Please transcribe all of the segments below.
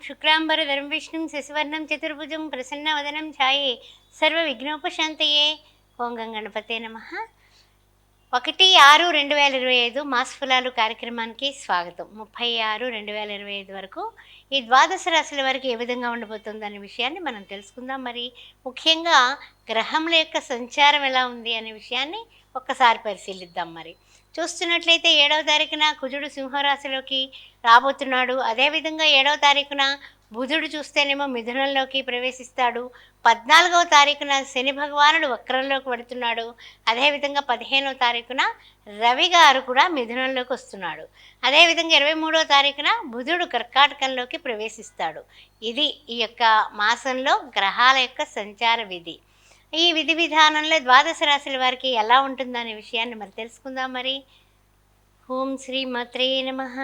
శుక్లాంబరధరం విష్ణుం శశివర్ణం చతుర్భుజం ప్రసన్నవదనం ఛాయే సర్వవిఘ్నోపశాంతయే. ఓం గం గణపతే నమః. 1/6/2025 మాస ఫలాలు కార్యక్రమానికి స్వాగతం. 30/6/2025 వరకు ఈ ద్వాదశ రాశుల వరకు ఏ విధంగా ఉండబోతుందనే విషయాన్ని మనం తెలుసుకుందాం. మరి ముఖ్యంగా గ్రహముల యొక్క సంచారం ఎలా ఉంది అనే విషయాన్ని ఒక్కసారి పరిశీలిద్దాం. మరి చూస్తున్నట్లయితే 7వ తారీఖున కుజుడు సింహరాశిలోకి రాబోతున్నాడు. అదేవిధంగా 7వ తారీఖున బుధుడు చూస్తేనేమో మిథునంలోకి ప్రవేశిస్తాడు. 14వ తారీఖున శని భగవానుడు వక్రంలోకి పడుతున్నాడు. అదేవిధంగా 15వ తారీఖున రవి గారు కూడా మిథునంలోకి వస్తున్నాడు. అదేవిధంగా 23వ తారీఖున బుధుడు కర్కాటకంలోకి ప్రవేశిస్తాడు. ఇది ఈ యొక్క మాసంలో గ్రహాల యొక్క సంచార విధి. ఈ విధి విధానంలో ద్వాదశ రాశుల వారికి ఎలా ఉంటుందనే విషయాన్ని మరి తెలుసుకుందాం. మరి ఓం శ్రీ మాత్రే నమః.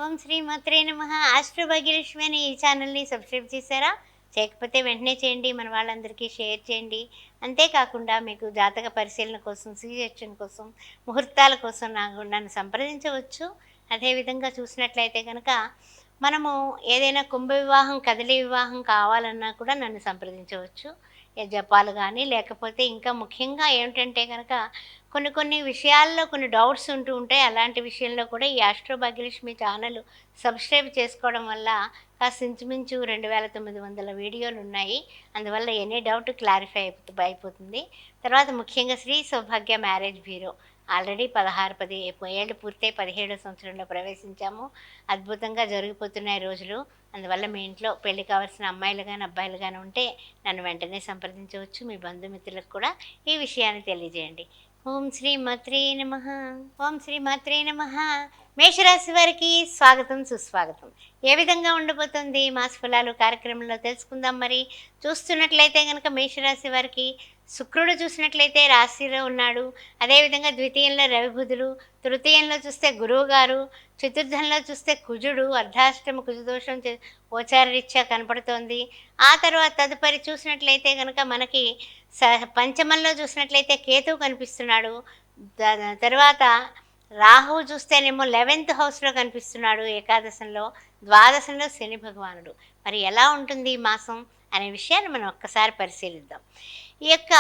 ఓం శ్రీ మాత్రే నమః. ఆస్ట్రో భాగ్యలక్ష్మి అనే ఈ ఛానల్ని సబ్స్క్రైబ్ చేశారా? చేయకపోతే వెంటనే చేయండి, మన వాళ్ళందరికీ షేర్ చేయండి. అంతేకాకుండా మీకు జాతక పరిశీలన కోసం, సీజెక్షన్ కోసం, ముహూర్తాల కోసం నన్ను సంప్రదించవచ్చు. అదేవిధంగా చూసినట్లయితే కనుక మనము ఏదైనా కుంభ వివాహం, కదలి వివాహం కావాలన్నా కూడా నన్ను సంప్రదించవచ్చు. జపాలు కానీ, లేకపోతే ఇంకా ముఖ్యంగా ఏమిటంటే కనుక కొన్ని విషయాల్లో కొన్ని డౌట్స్ ఉంటూ ఉంటాయి. అలాంటి విషయంలో కూడా ఈ ఆస్ట్రో భాగ్యలక్ష్మి ఛానల్ సబ్స్క్రైబ్ చేసుకోవడం వల్ల కాస్త ఇంచుమించు 2900 వీడియోలు ఉన్నాయి. అందువల్ల ఎనీ డౌట్ క్లారిఫై అయిపోతుంది. తర్వాత ముఖ్యంగా శ్రీ సౌభాగ్య మ్యారేజ్ బ్యూరో ఆల్రెడీ 16 ఏళ్ళు పూర్తయి 17వ సంవత్సరంలో ప్రవేశించాము. అద్భుతంగా జరిగిపోతున్నాయి రోజులు. అందువల్ల మీ ఇంట్లో పెళ్లి కావాల్సిన అమ్మాయిలు కానీ అబ్బాయిలు కానీ ఉంటే నన్ను వెంటనే సంప్రదించవచ్చు. మీ బంధుమిత్రులకు కూడా ఈ విషయాన్ని తెలియజేయండి. ఓం శ్రీ మాత్రే నమః. ఓం శ్రీ మాత్రే నమః. మేషరాశి వారికి స్వాగతం, సుస్వాగతం. ఏ విధంగా ఉండబోతుంది మాస ఫలాలు కార్యక్రమంలో తెలుసుకుందాం. మరి చూస్తున్నట్లయితే కనుక మేషరాశి వారికి శుక్రుడు చూసినట్లయితే రాశిలో ఉన్నాడు. అదేవిధంగా ద్వితీయంలో రవి బుధుడు, తృతీయంలో చూస్తే గురువు గారు, చతుర్థంలో చూస్తే కుజుడు, అర్ధాష్టమ కుజదోషం గోచారరీత్యా కనపడుతోంది. ఆ తర్వాత తదుపరి చూసినట్లయితే కనుక మనకి పంచమంలో చూసినట్లయితే కేతువు కనిపిస్తున్నాడు. తర్వాత రాహువు చూస్తేనేమో 11th హౌస్లో కనిపిస్తున్నాడు ఏకాదశంలో. ద్వాదశంలో శని భగవానుడు. మరి ఎలా ఉంటుంది ఈ మాసం అనే విషయాన్ని మనం ఒక్కసారి పరిశీలిద్దాం. ఈ యొక్క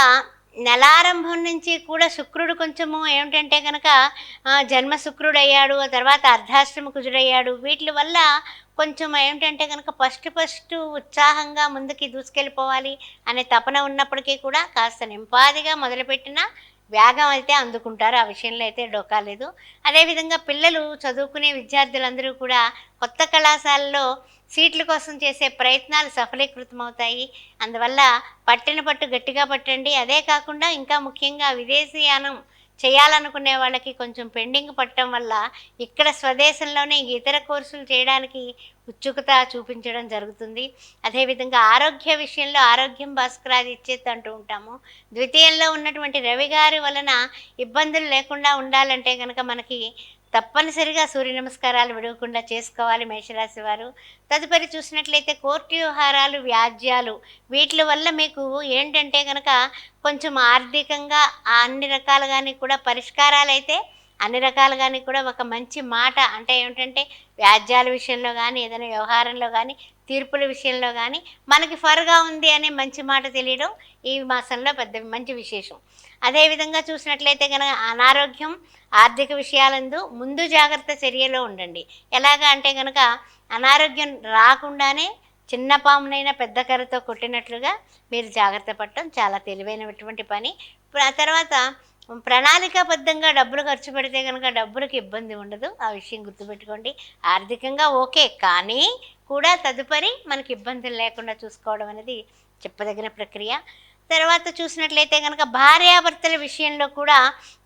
నెలారంభం నుంచి కూడా శుక్రుడు కొంచెము ఏమిటంటే కనుక జన్మ శుక్రుడు అయ్యాడు, ఆ తర్వాత అర్ధాష్టమ కుజుడయ్యాడు. వీటి వల్ల కొంచెం ఏమిటంటే కనుక ఫస్ట్ ఉత్సాహంగా ముందుకి దూసుకెళ్ళిపోవాలి అనే తపన ఉన్నప్పటికీ కూడా కాస్త నింపాదిగా మొదలుపెట్టిన వేగం అయితే అందుకుంటారు. ఆ విషయంలో అయితే డోకా లేదు. అదేవిధంగా పిల్లలు చదువుకునే విద్యార్థులందరూ కూడా కొత్త కళాశాలలో సీట్ల కోసం చేసే ప్రయత్నాలు సఫలీకృతమవుతాయి. అందువల్ల పట్టిన పట్టు గట్టిగా పట్టండి. అదే కాకుండా ఇంకా ముఖ్యంగా విదేశీయానం చేయాలనుకునే వాళ్ళకి కొంచెం పెండింగ్ పట్టడం వల్ల ఇక్కడ స్వదేశంలోనే ఇతర కోర్సులు చేయడానికి ఉత్సుకత చూపించడం జరుగుతుంది. అదేవిధంగా ఆరోగ్య విషయంలో ఆరోగ్యం భాస్కరాది ఇచ్చేది అంటూ ఉంటాము. ద్వితీయంలో ఉన్నటువంటి రవి గారి వలన ఇబ్బందులు లేకుండా ఉండాలంటే కనుక మనకి తప్పనిసరిగా సూర్య నమస్కారాలు విడవకుండా చేసుకోవాలి మేషరాశి వారు. తదుపరి చూసినట్లయితే కోర్టు వ్యవహారాలు, వ్యాజ్యాలు వీటి వల్ల మీకు ఏంటంటే కనుక కొంచెం ఆర్థికంగా అన్ని రకాలుగాని కూడా పరిష్కారాలు అయితే అన్ని రకాలుగాని కూడా ఒక మంచి మాట అంటే ఏమిటంటే వ్యాజ్యాల విషయంలో కానీ, ఏదైనా వ్యవహారంలో కానీ, తీర్పుల విషయంలో కానీ మనకి ఫర్గా ఉంది అనే మంచి మాట తెలియడం ఈ మాసంలో పెద్ద మంచి విశేషం. అదేవిధంగా చూసినట్లయితే కనుక అనారోగ్యం, ఆర్థిక విషయాలందు ముందు జాగ్రత్త చర్యలో ఉండండి. ఎలాగా అంటే కనుక అనారోగ్యం రాకుండానే చిన్న పామునైనా పెద్ద కర్రతో కొట్టినట్లుగా మీరు జాగ్రత్త పడటం చాలా తెలివైనటువంటి పని. తర్వాత ప్రణాళికాబద్ధంగా డబ్బులు ఖర్చు పెడితే కనుక డబ్బులకు ఇబ్బంది ఉండదు. ఆ విషయం గుర్తుపెట్టుకోండి. ఆర్థికంగా ఓకే, కానీ కూడా తదుపరి మనకి ఇబ్బందులు లేకుండా చూసుకోవడం అనేది చెప్పదగిన ప్రక్రియ. తర్వాత చూసినట్లయితే కనుక భార్యాభర్తల విషయంలో కూడా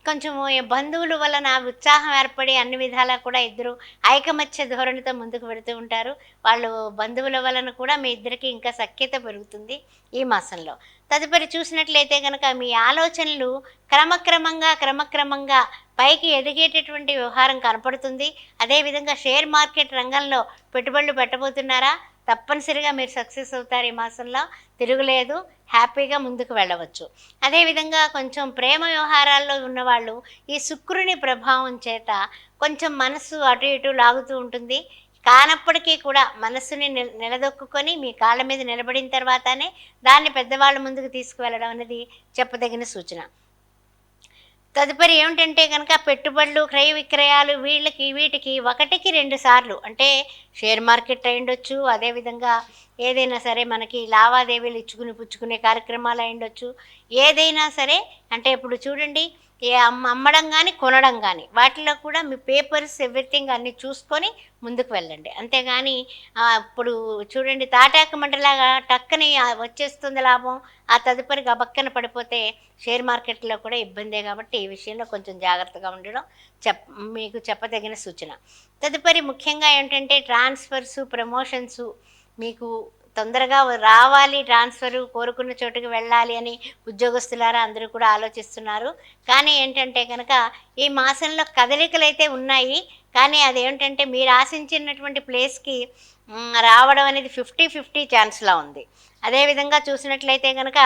కొంచెం బంధువుల వలన ఉత్సాహం ఏర్పడి అన్ని విధాలా కూడా ఇద్దరు ఐకమత్య ధోరణితో ముందుకు వెళుతూ ఉంటారు. వాళ్ళు బంధువుల వలన కూడా మీ ఇద్దరికి ఇంకా సఖ్యత పెరుగుతుంది ఈ మాసంలో. తదుపరి చూసినట్లయితే కనుక మీ ఆలోచనలు క్రమక్రమంగా పైకి ఎదిగేటటువంటి వ్యవహారం కనపడుతుంది. అదేవిధంగా షేర్ మార్కెట్ రంగంలో పెట్టుబడులు పెట్టబోతున్నారా? తప్పనిసరిగా మీరు సక్సెస్ అవుతారు ఈ మాసంలో, తిరుగులేదు. హ్యాపీగా ముందుకు వెళ్ళవచ్చు. అదేవిధంగా కొంచెం ప్రేమ వ్యవహారాల్లో ఉన్నవాళ్ళు ఈ శుక్రుని ప్రభావం చేత కొంచెం మనసు అటు ఇటు లాగుతూ ఉంటుంది. కానప్పటికీ కూడా మనస్సుని నిలదొక్కుకొని మీ కాళ్ళ మీద నిలబడిన తర్వాతనే దాన్ని పెద్దవాళ్ళ ముందుకు తీసుకువెళ్ళడం అనేది చెప్పదగిన సూచన. తదుపరి ఏమిటంటే గనక పెట్టుబడులు, క్రయ విక్రయాలు వీటికి ఒకటికి 2 సార్లు అంటే షేర్ మార్కెట్ అయ్యుండొచ్చు. అదేవిధంగా ఏదైనా సరే మనకి లావాదేవీలు ఇచ్చుకుని పుచ్చుకునే కార్యక్రమాలు అయ్యుండొచ్చు. ఏదైనా సరే అంటే ఇప్పుడు చూడండి అమ్మడం గాని, కొనడం గాని వాటిలో కూడా మీ పేపర్స్ ఎవ్రీథింగ్ అన్నీ చూసుకొని ముందుకు వెళ్ళండి. అంతేగాని ఇప్పుడు చూడండి తాటాకు మంటలాగా టక్కని వచ్చేస్తుంది లాభం. ఆ తదుపరి గబక్కన పడిపోతే షేర్ మార్కెట్‌లో కూడా ఇబ్బందే గాబట్టి, ఈ విషయంలో కొంచెం జాగ్రత్తగా ఉండడం చెప్ మీకు చెప్పదగిన సూచన. తదుపరి ముఖ్యంగా ఏంటంటే ట్రాన్స్‌ఫర్సు, ప్రమోషన్సు మీకు తొందరగా రావాలి ట్రాన్స్‌ఫరు, కోరుకున్న చోటుకి వెళ్ళాలి అని ఉద్యోగస్తులారా అందరూ కూడా ఆలోచిస్తున్నారు. కానీ ఏంటంటే గనక, ఈ మాసంలో కదలికలైతే ఉన్నాయి. కానీ అదేంటంటే మీరు ఆశించినటువంటి ప్లేస్‌కి రావడం అనేది 50, 50 ఛాన్స్‌లా ఉంది. అదే విధంగా చూసినట్లయితే గనక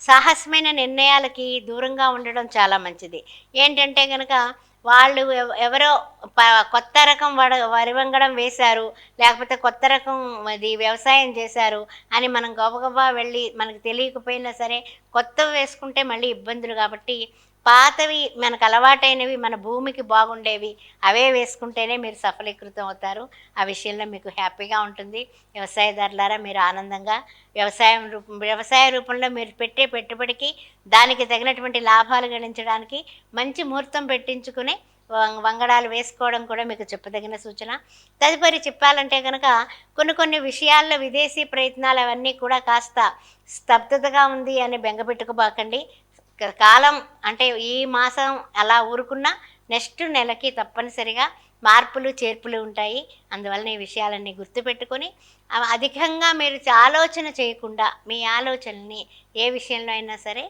సాహసమైన నిర్ణయాలకి దూరంగా ఉండడం చాలా మంచిది. ఏంటంటే గనక వాళ్ళు ఎవరో ప కొత్త రకం వరి వంగడం వేశారు, లేకపోతే కొత్త రకం అది వ్యవసాయం చేశారు అని మనం గబగబా వెళ్ళి మనకు తెలియకపోయినా సరే కొత్తవి వేసుకుంటే మళ్ళీ ఇబ్బందులు కాబట్టి పాతవి మనకు అలవాటైనవి మన భూమికి బాగుండేవి అవే వేసుకుంటేనే మీరు సఫలీకృతం అవుతారు. ఆ విషయంలో మీకు హ్యాపీగా ఉంటుంది. వ్యవసాయదారులారా మీరు ఆనందంగా వ్యవసాయ రూపంలో మీరు పెట్టే పెట్టుబడికి దానికి తగినటువంటి లాభాలు గడించడానికి మంచి ముహూర్తం పెట్టించుకుని వంగడాలు వేసుకోవడం కూడా మీకు చెప్పదగిన సూచన. తదుపరి చెప్పాలంటే గనక కొన్ని విషయాల్లో విదేశీ ప్రయత్నాలు అవన్నీ కూడా కాస్త స్తబ్దతగా ఉంది అని బెంగపెట్టుకోబాకండి. కాలం అంటే ఈ మాసం అలా ఊరుకున్నా నెక్స్ట్ నెలకి తప్పనిసరిగా మార్పులు, చేర్పులు ఉంటాయి. అందువలన ఈ విషయాలన్నీ గుర్తుపెట్టుకొని అధికంగా మీరు ఆలోచన చేయకుండా మీ ఆలోచనల్ని ఏ విషయంలో అయినా సరే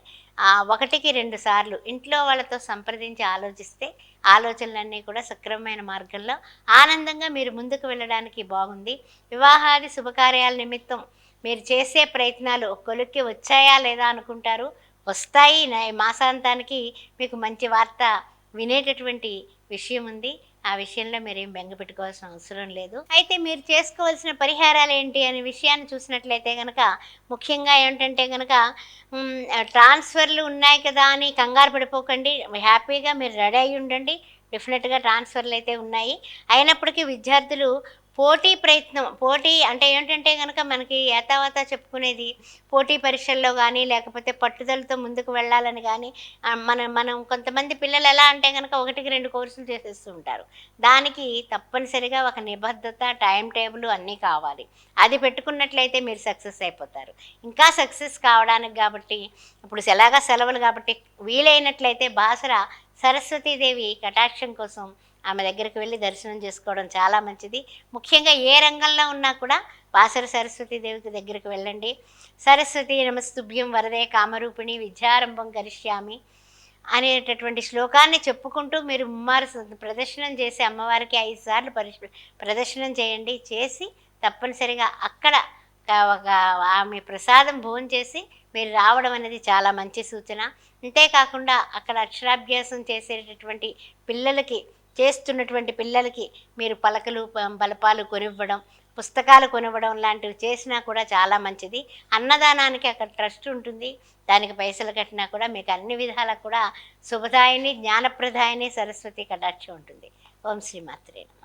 ఒకటికి 2 సార్లు ఇంట్లో వాళ్ళతో సంప్రదించి ఆలోచిస్తే ఆలోచనలన్నీ కూడా సక్రమమైన మార్గంలో ఆనందంగా మీరు ముందుకు వెళ్ళడానికి బాగుంది. వివాహాది శుభకార్యాల నిమిత్తం మీరు చేసే ప్రయత్నాలు కొలిక్కి వచ్చాయా లేదా అనుకుంటారు. వస్తాయి. మాసాంతానికి మీకు మంచి వార్త వినేటటువంటి విషయం ఉంది. ఆ విషయంలో మీరేం బెంగ పెట్టుకోవాల్సిన అవసరం లేదు. అయితే మీరు చేసుకోవాల్సిన పరిహారాలేంటి అనే విషయాన్ని చూసినట్లయితే గనక, ముఖ్యంగా ఏంటంటే గనక ట్రాన్స్‌ఫర్‌లు ఉన్నాయి కదా అని కంగారు పడిపోకండి. హ్యాపీగా మీరు రెడీ అయ్యుండండి. డెఫినిట్‌గా ట్రాన్స్‌ఫర్‌లయితే ఉన్నాయి. అయినప్పటికీ విద్యార్థులు పోటీ అంటే ఏంటంటే గనక మనకి యాతావాతా చెప్పుకునేది పోటీ పరీక్షల్లో గానీ, లేకపోతే పట్టుదలతో ముందుకు వెళ్ళాలని గానీ, మనం కొంతమంది పిల్లలు ఎలా అంటే గనక 1కి 2 కోర్సులు చేసేస్తూ ఉంటారు. దానికి తప్పనిసరిగా ఒక నిబద్ధత, టైమ్ టేబుల్ అన్నీ కావాలి. అది పెట్టుకున్నట్లయితే మీరు సక్సెస్ అయిపోతారు. ఇంకా సక్సెస్ కావడానికి గాబట్టి, ఇప్పుడు ఎలాగా సెలవులు గాబట్టి, వీలైనట్లయితే బాసర సరస్వతీదేవి కటాక్షం కోసం ఆమె దగ్గరికి వెళ్ళి దర్శనం చేసుకోవడం చాలా మంచిది. ముఖ్యంగా ఏ రంగంలో ఉన్నా కూడా బాసర సరస్వతీదేవికి దగ్గరికి వెళ్ళండి. సరస్వతీ నమస్తుభ్యం వరదే కామరూపిణి విద్యారంభం కరిష్యామి అనేటటువంటి శ్లోకాన్ని చెప్పుకుంటూ మీరు ముమ్మారు ప్రదర్శనం చేసి అమ్మవారికి 5 సార్లు ప్రదర్శనం చేయండి. చేసి తప్పనిసరిగా అక్కడ ఒక ఆమె ప్రసాదం భోంచేసి మీరు రావడం అనేది చాలా మంచి సూచన. అంతేకాకుండా అక్కడ అక్షరాభ్యాసం చేసేటటువంటి పిల్లలకి చేస్తున్నటువంటి పిల్లలకి మీరు పలకలు, బలపాలు కొనివ్వడం, పుస్తకాలు కొనివ్వడం లాంటివి చేసినా కూడా చాలా మంచిది. అన్నదానానికి అక్కడ ట్రస్ట్ ఉంటుంది. దానికి పైసలు కట్టినా కూడా మీకు అన్ని విధాలా కూడా శుభదాయిని, జ్ఞానప్రదాయిని సరస్వతి కటాక్షం ఉంటుంది. ఓం శ్రీ మాత్రే నమః.